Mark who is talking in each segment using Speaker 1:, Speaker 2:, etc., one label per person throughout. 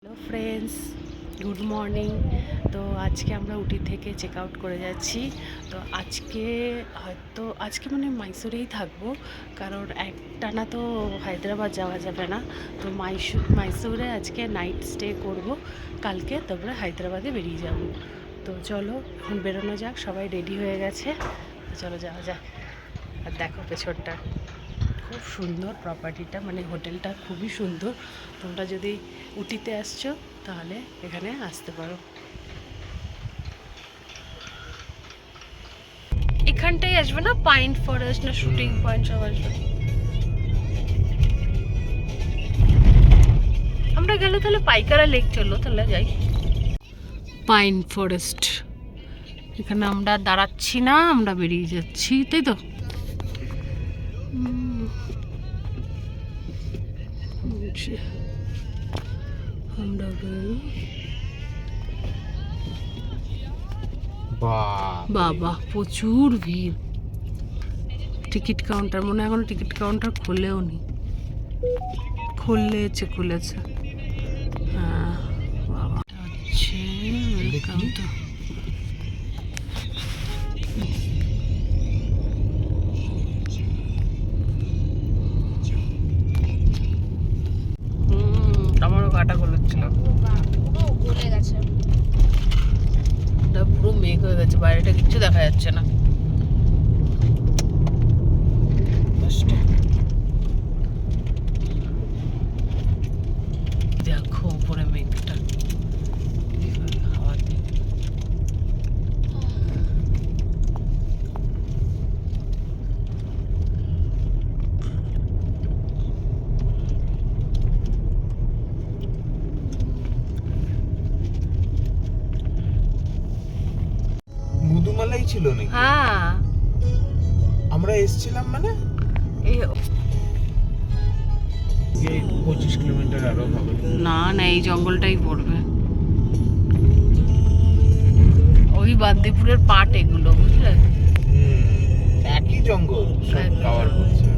Speaker 1: Hello friends, good morning. তো আজকে আমরা উটি থেকে চেক আউট করে যাচ্ছি। তো আজকে মানে মাইসোরেই থাকবো, কারণ একটানা তো হায়দ্রাবাদ যাওয়া যাবে না। তো মাইসোরে আজকে নাইট স্টে করব, কালকে তারপরে হায়দ্রাবাদে বেরিয়ে যাব। তো চলো এখন বেরোনো যাক, সবাই রেডি হয়ে গেছে, তো চলো যাওয়া যাক। আর দেখো পেছনটা খুব সুন্দর, প্রপার্টিটা মানে হোটেলটা খুবই সুন্দর। তোমরা যদি উটিতে আসছো তাহলে এখানে আসতে পারো। এখানটাই আসবে না, পাইন ফরেস্ট না শুটিং পয়েন্ট সব আসবে। আমরা গেলে তাহলে পাইকারা লেক চলো, তাহলে যাই। পাইন ফরেস্ট, এখানে আমরা দাঁড়াচ্ছি না, আমরা বেরিয়ে যাচ্ছি, তাই তো। আমরা বাবা প্রচুর ভিড়। টিকিট কাউন্টার, মনে হয় এখনো টিকিট কাউন্টার খোলেও নি। খুলেছে। হ্যাঁ বাবা, হচ্ছে ওয়েলকাম টু। আমারও কাটা খুলেছিল,
Speaker 2: গলে গেছে,
Speaker 1: পুরো মেঘ হয়ে গেছে, বাইরেটা কিচ্ছু দেখা যাচ্ছে না। দেখো উপরে মেঘটা হাওয়াতে।
Speaker 3: মুদুমালাই ছিল নাকি?
Speaker 1: হ্যাঁ,
Speaker 3: আমরা এসেছিলাম মানে
Speaker 1: এই
Speaker 3: 25 কিলোমিটার আরো হবে।
Speaker 1: না এই জঙ্গলটাই পড়বে। ওই বান্দিপুরের পাট এগুলো, বুঝলে।
Speaker 3: একই জঙ্গল সব কভার করছে।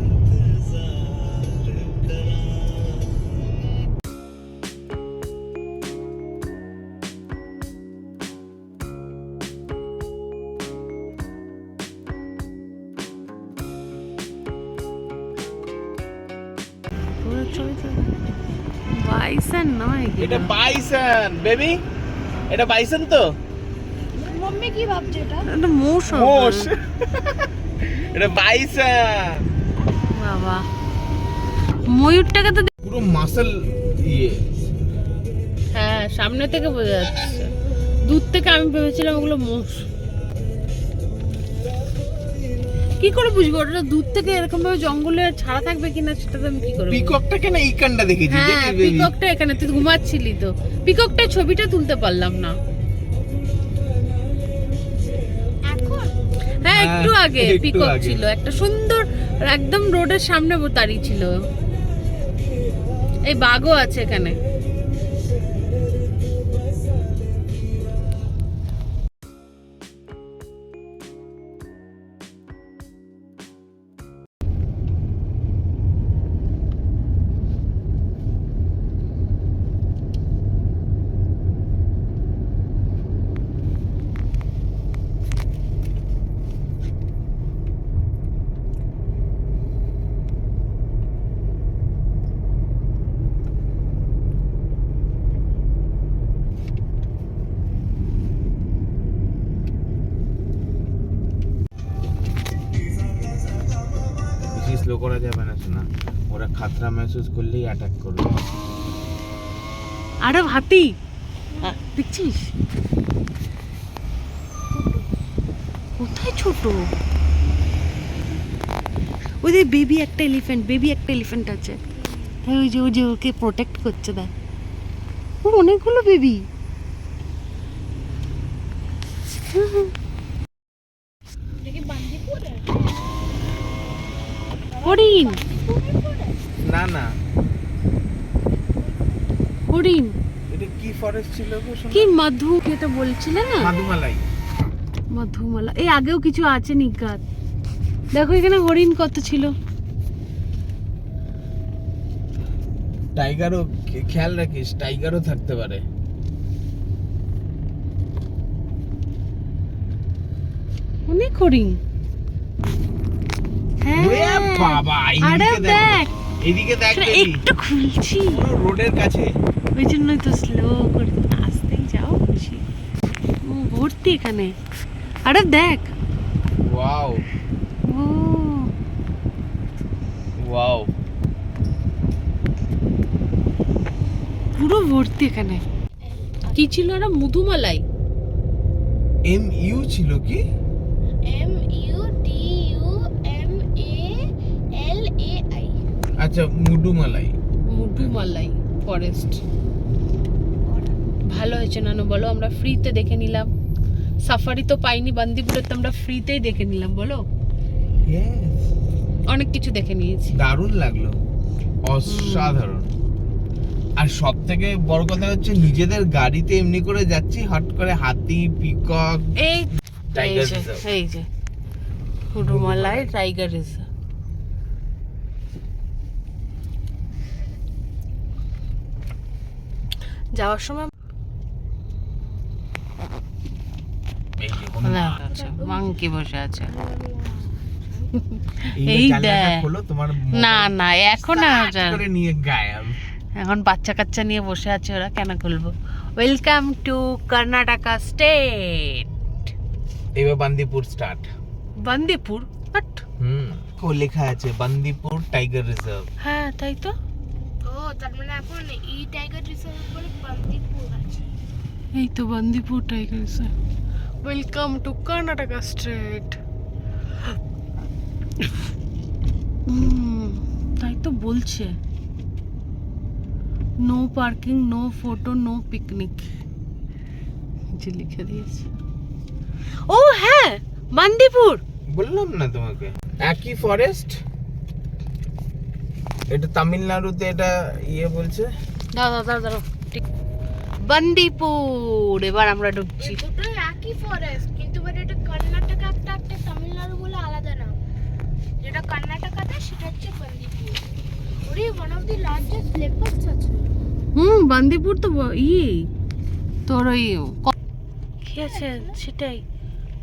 Speaker 1: বাইসন নয়,
Speaker 3: এটা বাইসন বেবি, এটা বাইসন তো।
Speaker 2: মম্মি কি ভাবছে এটা?
Speaker 1: এটা মোষ হবে।
Speaker 3: মোষ এটা বাইসন।
Speaker 1: বাবা, ময়ূরটাকে তো
Speaker 3: পুরো মাসল ইয়ে।
Speaker 1: হ্যাঁ, সামনে থেকে বোঝা যাচ্ছে, দূর থেকে আমি ভেবেছিলাম ওগুলো মোষ। কি করে বুঝবো ওটা দূর থেকে এরকম ভাবে জঙ্গলে ছাড়া থাকবে কিনা, সেটা তো আমি কি করে বুঝবো?
Speaker 3: পিককটাকে না ইকানটা দেখেছি,
Speaker 1: হ্যাঁ,
Speaker 3: দেখি বেবি।
Speaker 1: পিককটা এখানে, তুই ঘুমাচ্ছিলি তো। পিককটা ছবিটা তুলতে পারলাম না।
Speaker 2: এখন
Speaker 1: হ্যাঁ, একটু আগে
Speaker 3: একটু
Speaker 1: পিকক
Speaker 3: আগে।
Speaker 1: ছিল একটা সুন্দর, একদম রোডের সামনে দাঁড়িয়ে ছিল। এই বাঘও আছে এখানে।
Speaker 3: বেশি স্লো করা যাবে না শোনা, ওরা খাতরা মেহসুস করলেই অ্যাটাক করবে।
Speaker 1: আরে হাতি দেখছিস কোথায় ছোট, ওই যে বেবি একটা এলিফ্যান্ট আছে। হ্যাঁ, ওই যে ওকে প্রোটেক্ট করছে, দেখ ও অনেকগুলো বেবি।
Speaker 2: দেখি বান্দিপুরে
Speaker 1: হরিণ,
Speaker 3: না না,
Speaker 1: হরিণ
Speaker 3: এটা কি ফরেস্ট ছিল গো শোনা?
Speaker 1: কি মধু, কি এটা বলছিলে না,
Speaker 3: মাদুমালাই।
Speaker 1: মধুমালা। এই আগেও কিছু আছে নিকাত, দেখো এখানে হরিণ কত ছিল।
Speaker 3: টাইগারও খেয়াল রাখিস, টাইগারও থাকতে পারে।
Speaker 1: অনেক হরিণ। হ্যাঁ
Speaker 3: ওরে বাবা,
Speaker 1: আরে
Speaker 3: এইদিকে দেখ,
Speaker 1: দেখ
Speaker 3: এইদিকে দেখ
Speaker 1: সেটা
Speaker 3: দেখি।
Speaker 1: একটু খুলছি,
Speaker 3: পুরো রোডের কাছে।
Speaker 1: ওই জন্যই তো স্লো করে আসতেই যাও বেশি। ভর্তি এখানে। আরে দেখ,
Speaker 3: ওয়াও
Speaker 1: ও
Speaker 3: ওয়াও,
Speaker 1: পুরো ভর্তি এখানে। কি ছিল ওরা? মধুমালাই।
Speaker 3: MU ছিল কি?
Speaker 2: MUDUMALAI।
Speaker 3: আচ্ছা, মুডুমালাই।
Speaker 1: মধুমালাই ফরেস্ট। ভালো হয়েছে নানু, বলো আমরা ফ্রিতে দেখে নিলাম। সাফারি তো পাইনি বান্দিপুরে, তো আমরা ফ্রিতেই দেখে নিলাম, বলো।
Speaker 3: Yes,
Speaker 1: অনেক কিছু দেখে নিয়েছি।
Speaker 3: দারুণ লাগলো, অসাধারণ। আর সব থেকে বড় কথা হচ্ছে নিজেদের গাড়িতে এমনি করে যাচ্ছি, হট করে হাতি, পিকক,
Speaker 1: এই
Speaker 3: টাইগার
Speaker 1: এই যে,
Speaker 3: রিজার্ভ।
Speaker 1: এই যে মধুমালাই টাইগার রিজার্ভ। যাওয়ার সময়
Speaker 3: এই যে হনুমান।
Speaker 1: আচ্ছা মাংকি বসে আছে।
Speaker 3: এইবার
Speaker 1: এই
Speaker 3: জানলাটা
Speaker 1: দেখ।
Speaker 3: খোলো, তোমার
Speaker 1: না
Speaker 3: মোবাইল
Speaker 1: না এখন আর
Speaker 3: স্টার্ট করে নিয়ে গায়েব।
Speaker 1: এখন বাচ্চা কাচ্চা নিয়ে বসে আছে ওরা, কেন খুলবো। Welcome to Karnataka state.
Speaker 3: এবার বান্দিপুর স্টার্ট।
Speaker 1: বান্দিপুর বাট
Speaker 3: ও লেখা আছে বান্দিপুর টাইগার রিজার্ভ।
Speaker 1: হ্যাঁ তাই তো,
Speaker 2: ও তার মানে এখন এই টাইগার রিজার্ভ বলে বান্দিপুর আছে।
Speaker 1: এই তো Bandipur tiger reserve. Welcome to Karnataka state. তাই তো বলছে, no parking, no photo, no picnic, যে লিখে দিয়েছে। ও হ্যাঁ, বান্দিপুর।
Speaker 3: বললাম না তোমাকে, একই ফরেস্ট। এটা তামিলনাড়ুতে, এটা ইয়ে বলছে।
Speaker 1: দাঁড়াও দাঁড়াও দাঁড়াও, ঠিক। বান্দিপুর, এবার আমরা ঢুকছি।
Speaker 2: দুটোই একই ফরেস্ট, কিন্তু এবার এটা কর্ণাটকা একটা তামিলনাড়ু বলে আলাদা নাম। যেটা কর্ণাটকাতে সেটা হচ্ছে বান্দিপুর। ওরে ওয়ান অফ দি লার্জেস্ট লেপার্ডস আছে।
Speaker 1: বান্দিপুর তো তোর ওই কি আছে সেটাই,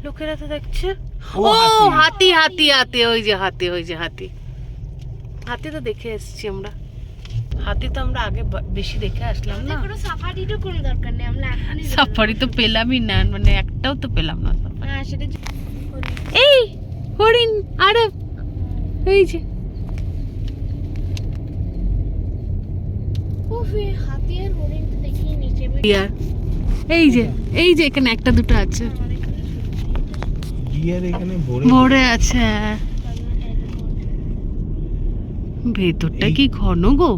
Speaker 1: লোকেরা তো দেখছে।
Speaker 3: ও,
Speaker 1: ও
Speaker 3: হাতি।
Speaker 1: হাতি হাতি হাতি, ওই যে হাতি, ওই যে হাতি। হাতি তো দেখে এসেছি আমরা। হাতি তো আমরা আগে বেশি দেখে আসলাম না।
Speaker 2: কোনো সাফারিরও কোনো দরকার নেই, আমরা এখনই
Speaker 1: সাফারি তো পেলামই না, মানে একটাও তো পেলাম না।
Speaker 2: হ্যাঁ সেটা
Speaker 1: এই হরিণ, আরে এই যে
Speaker 2: ওফে হাতি আর হরিণ তো দেখিয়ে নিচে
Speaker 1: ডিয়ার, এই যে এই যে এখানে একটা দুটো আছে,
Speaker 3: ডিয়ার এখানে
Speaker 1: ভরে আছে। ভেতরটা কি ঘন গো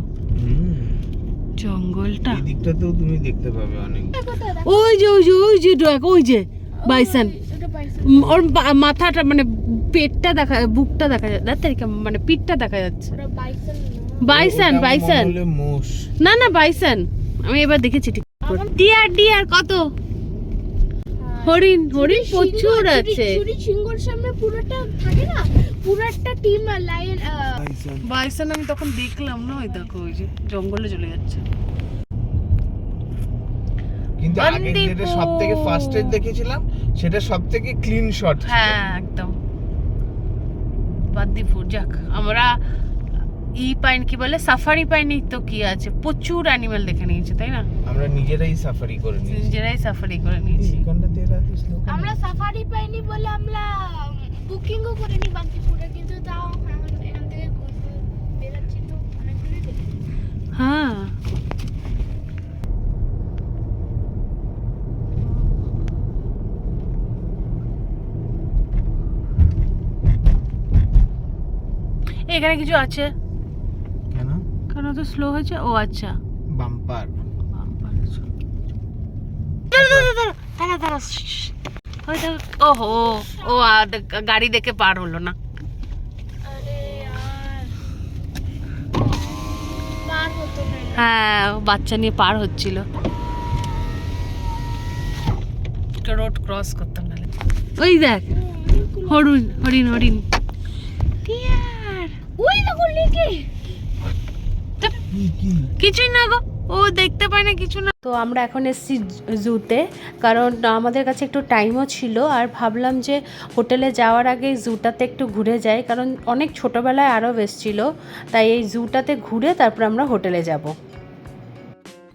Speaker 1: জঙ্গলটা।
Speaker 3: এই দিকটাতেও তুমি দেখতে পাবে অনেক।
Speaker 1: ওই যে ওই যে ওই যে দেখ, ওই যে বাইসন।
Speaker 2: এটা পাইছে।
Speaker 1: ওর মাথাটা মানে পেটটা দেখা, বুকটা দেখা যাচ্ছে, মানে পিঠটা দেখা যাচ্ছে।
Speaker 2: ওটা বাইসন
Speaker 1: বাইসন
Speaker 3: ওটা
Speaker 1: বাইসন,
Speaker 3: মনে হলো মোষ।
Speaker 1: না না বাইসন, আমি এবার দেখেছি ঠিক করে। ডিয়ার ডিয়ার কত, হরিণ হরিণ প্রচুর আছে।
Speaker 2: চুরি সিংহর সামনে পুরোটা থাকে না, পুরো একটা টিম লায়ন।
Speaker 1: বাইসন আমি তখন দেখলাম না, ওই দেখো ওই যে জঙ্গলে চলে যাচ্ছে।
Speaker 3: কিন্তু আগে যেটা সবথেকে ফার্স্ট এড দেখেছিলাম, সেটা সবথেকে ক্লিন শট।
Speaker 1: হ্যাঁ একদম বান্দিপুর। যাক আমরা পাইনি, কি বলে সাফারি পাইনি তো কি আছে, প্রচুর অ্যানিমাল দেখে নিয়েছি তাই না।
Speaker 3: আমরা নিজেরাই সাফারি করে নিয়েছি।
Speaker 1: নিজেরাই সাফারি করে নিয়েছি।
Speaker 3: এখানটাতে এরা এত slow কেন?
Speaker 2: আমরা সাফারি পাইনি বলে আমরা বুকিংও করিনি বান্দিপুরে, কিন্তু তাও এখন এখান থেকে বেরাচ্ছি তো অনেক দূরে দেখি।
Speaker 1: হ্যাঁ এখানে কিছু আছে
Speaker 3: কেন?
Speaker 1: কেন তো স্লো হয়েছে? ও আচ্ছা,
Speaker 3: বাম্পার।
Speaker 1: দাঁড়া দাঁড়া, ওহো ও গাড়ি দেখে পার হলো না।
Speaker 2: আরে यार পার হতো না।
Speaker 1: হ্যাঁ ও বাচ্চা নিয়ে পার হচ্ছিল, রোড ক্রস করতাম না। ওই দেখ হরিণ হরিণ হরিণ।
Speaker 2: ওই দেখো লেকে।
Speaker 3: কি কি?
Speaker 1: কিছুই না গো, ও দেখতে পায় না কিছু না। তো আমরা এখন এসেছি জুতে, কারণ আমাদের কাছে একটু টাইমও ছিল আর ভাবলাম যে হোটেলে যাওয়ার আগে জুটাতে একটু ঘুরে যাই, কারণ অনেক ছোটোবেলায় আরও ছিল, তাই এই জুটাতে ঘুরে তারপর আমরা হোটেলে যাব।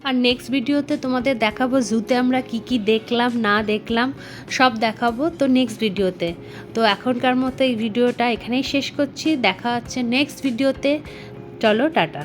Speaker 1: আর নেক্সট ভিডিওতে তোমাদের দেখাবো জুতে আমরা কি কি দেখলাম না দেখলাম সব দেখাবো তো নেক্সট ভিডিওতে। তো এখনকার মতো এই ভিডিওটা এখানেই শেষ করছি, দেখা হচ্ছে নেক্সট ভিডিওতে। চলো টাটা।